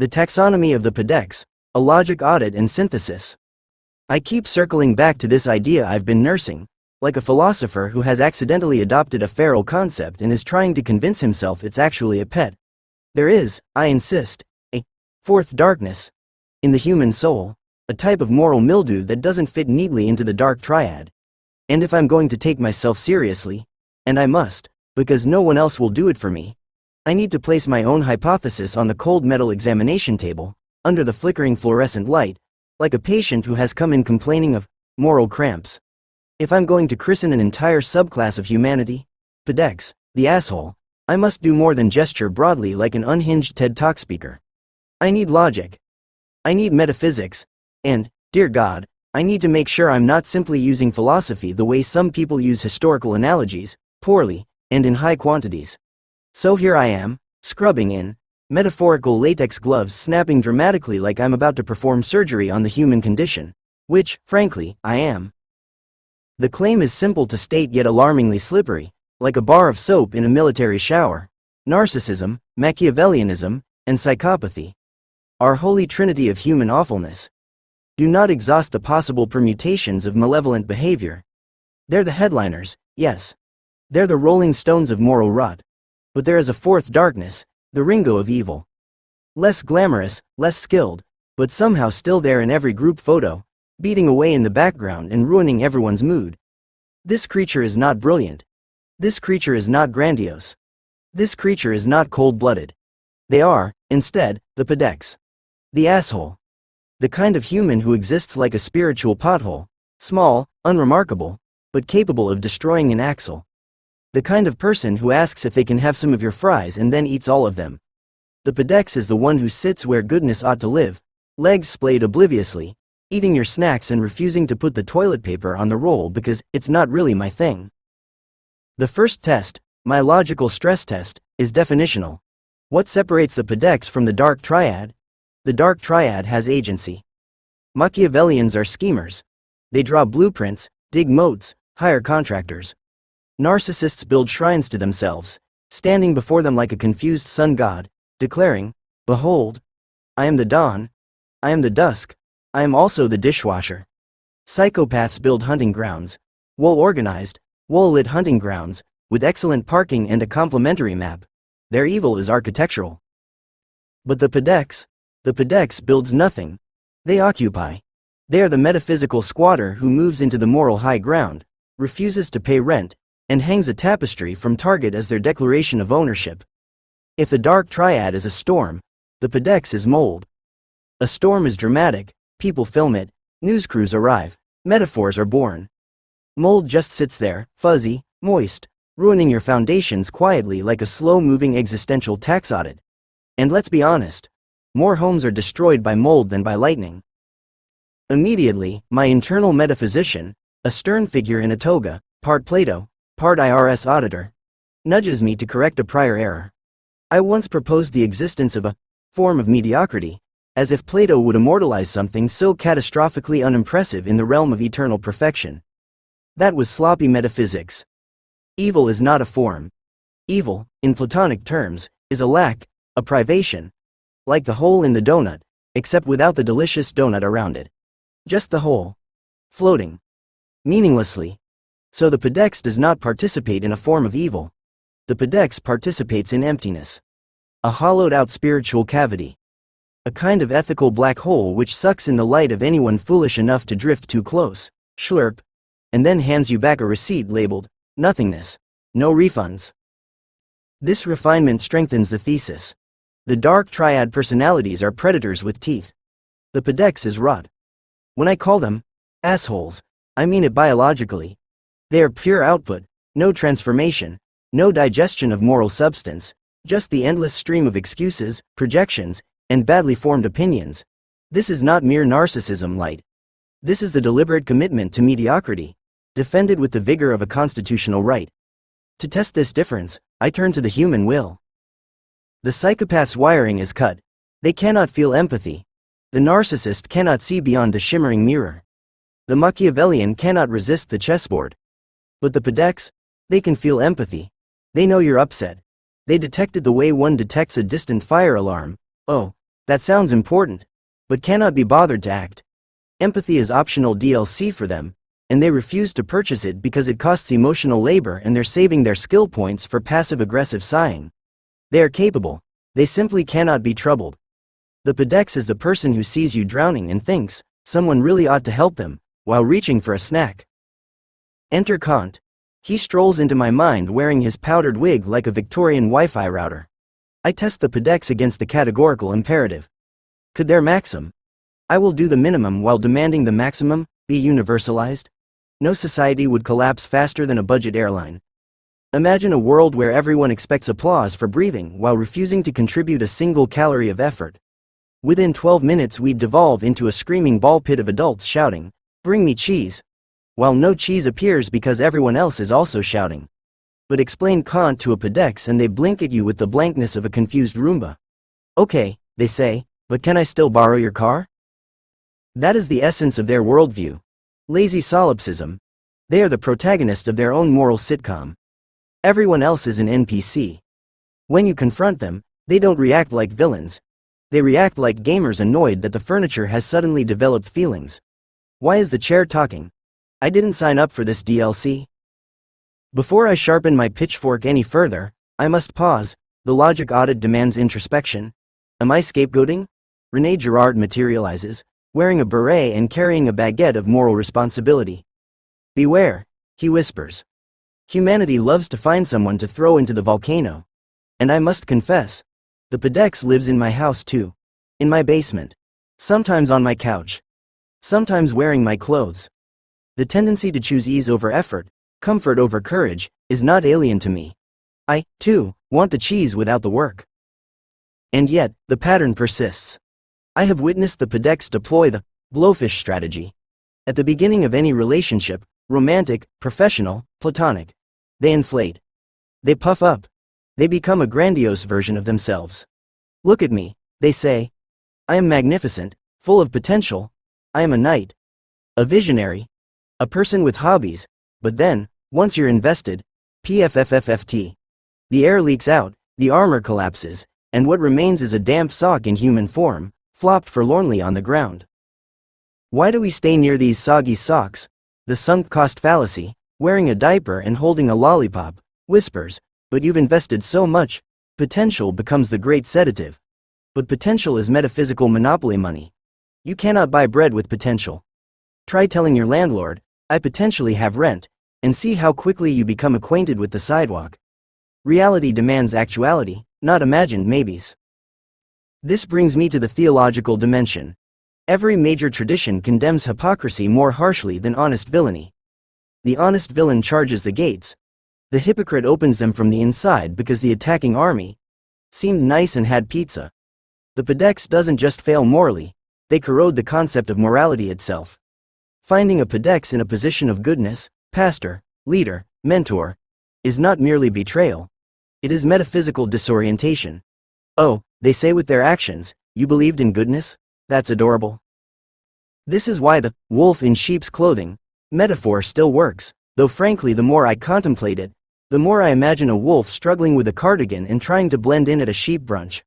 The taxonomy of the Podex, a logic audit and synthesis. I keep circling back to this idea I've been nursing, like a philosopher who has accidentally adopted a feral concept and is trying to convince himself it's actually a pet. There is, I insist, a fourth darkness in the human soul, a type of moral mildew that doesn't fit neatly into the dark triad. And if I'm going to take myself seriously, and I must, because no one else will do it for me, I need to place my own hypothesis on the cold metal examination table, under the flickering fluorescent light, like a patient who has come in complaining of moral cramps. If I'm going to christen an entire subclass of humanity, Podex, the asshole, I must do more than gesture broadly like an unhinged TED Talk speaker. I need logic. I need metaphysics, and, dear God, I need to make sure I'm not simply using philosophy the way some people use historical analogies, poorly, and in high quantities. So here I am, scrubbing in metaphorical latex gloves, snapping dramatically like I'm about to perform surgery on the human condition, which, frankly, I am. The claim is simple to state yet alarmingly slippery, like a bar of soap in a military shower. Narcissism, Machiavellianism, and psychopathy. Our holy trinity of human awfulness. Do not exhaust the possible permutations of malevolent behavior. They're the headliners, yes. They're the rolling stones of moral rot. But there is a fourth darkness, the Ringo of evil. Less glamorous, less skilled, but somehow still there in every group photo, beating away in the background and ruining everyone's mood. This creature is not brilliant. This creature is not grandiose. This creature is not cold-blooded. They are, instead, the Podex. The asshole. The kind of human who exists like a spiritual pothole, small, unremarkable, but capable of destroying an axle. The kind of person who asks if they can have some of your fries and then eats all of them. The Podex is the one who sits where goodness ought to live, legs splayed obliviously, eating your snacks and refusing to put the toilet paper on the roll because it's not really my thing. The first test, my logical stress test, is definitional. What separates the Podex from the dark triad? The dark triad has agency. Machiavellians are schemers. They draw blueprints, dig moats, hire contractors. Narcissists build shrines to themselves, standing before them like a confused sun god, declaring, "Behold, I am the dawn, I am the dusk, I am also the dishwasher." Psychopaths build hunting grounds, well-organized, well-lit hunting grounds, with excellent parking and a complimentary map. Their evil is architectural. But the Podex builds nothing. They occupy. They are the metaphysical squatter who moves into the moral high ground, refuses to pay rent, and hangs a tapestry from Target as their declaration of ownership. If the dark triad is a storm, the Podex is mold. A storm is dramatic, people film it, news crews arrive, metaphors are born. Mold just sits there, fuzzy, moist, ruining your foundations quietly like a slow-moving existential tax audit. And let's be honest, more homes are destroyed by mold than by lightning. Immediately, my internal metaphysician, a stern figure in a toga, part Plato, part IRS auditor, nudges me to correct a prior error. I once proposed the existence of a form of mediocrity, as if Plato would immortalize something so catastrophically unimpressive in the realm of eternal perfection. That was sloppy metaphysics. Evil is not a form. Evil, in Platonic terms, is a lack, a privation. Like the hole in the donut, except without the delicious donut around it. Just the hole. Floating. Meaninglessly. So the Podex does not participate in a form of evil. The Podex participates in emptiness. A hollowed-out spiritual cavity. A kind of ethical black hole which sucks in the light of anyone foolish enough to drift too close, slurp, and then hands you back a receipt labeled, nothingness, no refunds. This refinement strengthens the thesis. The dark triad personalities are predators with teeth. The Podex is rot. When I call them assholes, I mean it biologically. They are pure output, no transformation, no digestion of moral substance, just the endless stream of excuses, projections, and badly formed opinions. This is not mere narcissism light. This is the deliberate commitment to mediocrity, defended with the vigor of a constitutional right. To test this difference, I turn to the human will. The psychopath's wiring is cut. They cannot feel empathy. The narcissist cannot see beyond the shimmering mirror. The Machiavellian cannot resist the chessboard. But the Podex, they can feel empathy. They know you're upset. They detected the way one detects a distant fire alarm. Oh, That sounds important, but cannot be bothered to act. Empathy is optional DLC for them, and they refuse to purchase it because it costs emotional labor and they're saving their skill points for passive-aggressive sighing. They are capable, they simply cannot be troubled. The Podex is the person who sees you drowning and thinks, someone really ought to help them, while reaching for a snack. Enter Kant. He strolls into my mind wearing his powdered wig like a Victorian Wi-Fi router. I test the Podex against the categorical imperative. Could their maxim, "I will do the minimum while demanding the maximum," be universalized? No society would collapse faster than a budget airline. Imagine a world where everyone expects applause for breathing while refusing to contribute a single calorie of effort. Within 12 minutes we'd devolve into a screaming ball pit of adults shouting, "Bring me cheese," while no cheese appears because everyone else is also shouting. But explain Kant to a Podex and they blink at you with the blankness of a confused Roomba. Okay, they say, but can I still borrow your car? That is the essence of their worldview. Lazy solipsism. They are the protagonist of their own moral sitcom. Everyone else is an NPC. When you confront them, they don't react like villains. They react like gamers annoyed that the furniture has suddenly developed feelings. Why is the chair talking? I didn't sign up for this DLC. Before I sharpen my pitchfork any further, I must pause. The logic audit demands introspection. Am I scapegoating? René Girard materializes, wearing a beret and carrying a baguette of moral responsibility. Beware, he whispers. Humanity loves to find someone to throw into the volcano. And I must confess, the Podex lives in my house too. In my basement. Sometimes on my couch. Sometimes wearing my clothes. The tendency to choose ease over effort, comfort over courage, is not alien to me. I, too, want the cheese without the work. And yet, the pattern persists. I have witnessed the Podex deploy the blowfish strategy. At the beginning of any relationship, romantic, professional, platonic, they inflate. They puff up. They become a grandiose version of themselves. Look at me, they say. I am magnificent, full of potential. I am a knight. A visionary. A person with hobbies. But then, once you're invested, PFFFFT. The air leaks out, the armor collapses, and what remains is a damp sock in human form, flopped forlornly on the ground. Why do we stay near these soggy socks? The sunk cost fallacy, wearing a diaper and holding a lollipop, whispers, but you've invested so much, potential becomes the great sedative. But potential is metaphysical monopoly money. You cannot buy bread with potential. Try telling your landlord, I potentially have rent, and see how quickly you become acquainted with the sidewalk. Reality demands actuality, not imagined maybes. This brings me to the theological dimension. Every major tradition condemns hypocrisy more harshly than honest villainy. The honest villain charges the gates. The hypocrite opens them from the inside because the attacking army seemed nice and had pizza. The Podex doesn't just fail morally, they corrode the concept of morality itself. Finding a Podex in a position of goodness, pastor, leader, mentor, is not merely betrayal. It is metaphysical disorientation. Oh, they say with their actions, you believed in goodness? That's adorable. This is why the wolf in sheep's clothing metaphor still works, though frankly the more I contemplate it, the more I imagine a wolf struggling with a cardigan and trying to blend in at a sheep brunch.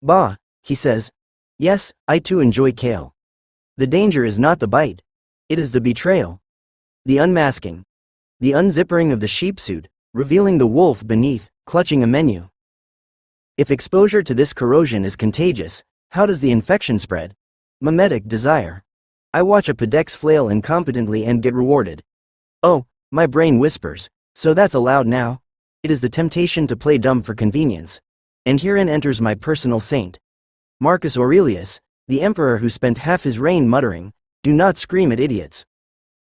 Bah, he says. Yes, I too enjoy kale. The danger is not the bite. It is the betrayal. The unmasking. The unzippering of the sheep suit, revealing the wolf beneath, clutching a menu. If exposure to this corrosion is contagious, how does the infection spread? Mimetic desire. I watch a Podex flail incompetently and get rewarded. Oh, my brain whispers, so that's allowed now? It is the temptation to play dumb for convenience. And herein enters my personal saint. Marcus Aurelius, the emperor who spent half his reign muttering, "Do not scream at idiots."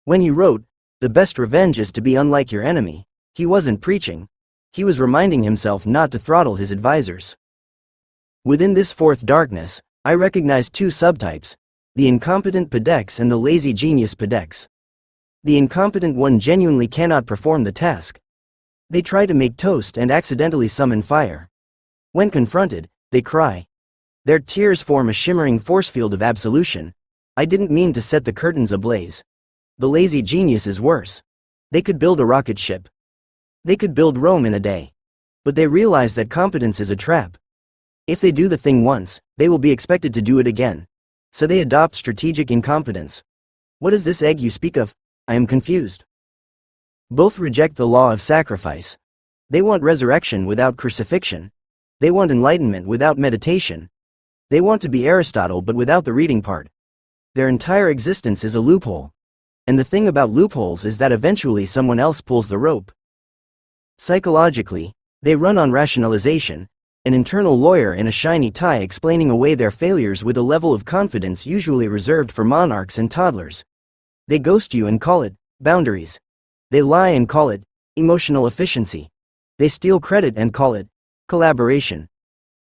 When he wrote, "The best revenge is to be unlike your enemy," he wasn't preaching. He was reminding himself not to throttle his advisors. Within this fourth darkness, I recognize two subtypes, the incompetent Podex and the lazy genius Podex. The incompetent one genuinely cannot perform the task. They try to make toast and accidentally summon fire. When confronted, they cry. Their tears form a shimmering force field of absolution. I didn't mean to set the curtains ablaze. The lazy genius is worse. They could build a rocket ship. They could build Rome in a day. But they realize that competence is a trap. If they do the thing once, they will be expected to do it again. So they adopt strategic incompetence. What is this egg you speak of? I am confused. Both reject the law of sacrifice. They want resurrection without crucifixion. They want enlightenment without meditation. They want to be Aristotle but without the reading part. Their entire existence is a loophole. And the thing about loopholes is that eventually someone else pulls the rope. Psychologically, they run on rationalization, an internal lawyer in a shiny tie explaining away their failures with a level of confidence usually reserved for monarchs and toddlers. They ghost you and call it boundaries. They lie and call it emotional efficiency. They steal credit and call it collaboration.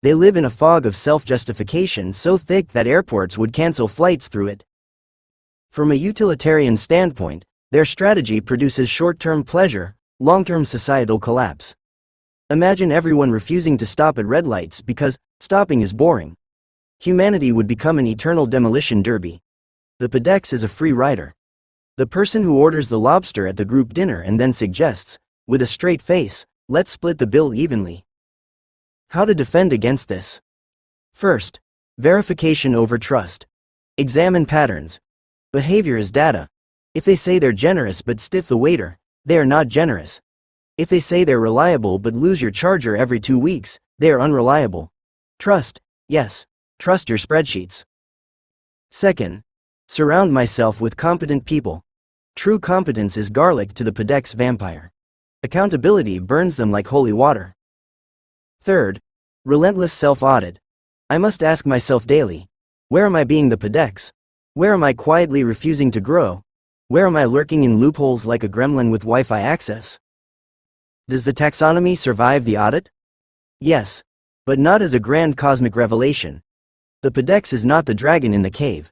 They live in a fog of self-justification so thick that airports would cancel flights through it. From a utilitarian standpoint, their strategy produces short-term pleasure, long-term societal collapse. Imagine everyone refusing to stop at red lights because stopping is boring. Humanity would become an eternal demolition derby. The PDX is a free rider. The person who orders the lobster at the group dinner and then suggests, with a straight face, let's split the bill evenly. How to defend against this? First, verification over trust. Examine patterns. Behavior is data. If they say they're generous but stiff the waiter, they are not generous. If they say they're reliable but lose your charger every 2 weeks, they are unreliable. Trust, yes, trust your spreadsheets. Second, surround myself with competent people. True competence is garlic to the PDX vampire. Accountability burns them like holy water. Third, relentless self-audit. I must ask myself daily, where am I being the PDX? Where am I quietly refusing to grow? Where am I lurking in loopholes like a gremlin with Wi-Fi access? Does the taxonomy survive the audit? Yes, but not as a grand cosmic revelation. The PDX is not the dragon in the cave.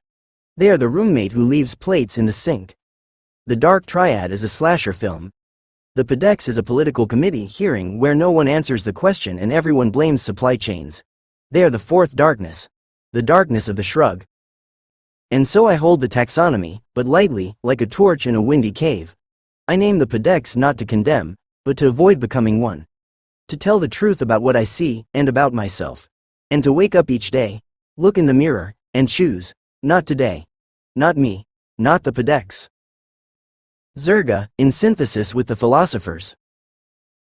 They are the roommate who leaves plates in the sink. The Dark Triad is a slasher film. The PDX is a political committee hearing where no one answers the question and everyone blames supply chains. They are the fourth darkness. The darkness of the shrug. And so I hold the taxonomy, but lightly, like a torch in a windy cave. I name the PDX not to condemn, but to avoid becoming one. To tell the truth about what I see, and about myself. And to wake up each day, look in the mirror, and choose, not today. Not me. Not the PDX. Zerga, in synthesis with the philosophers.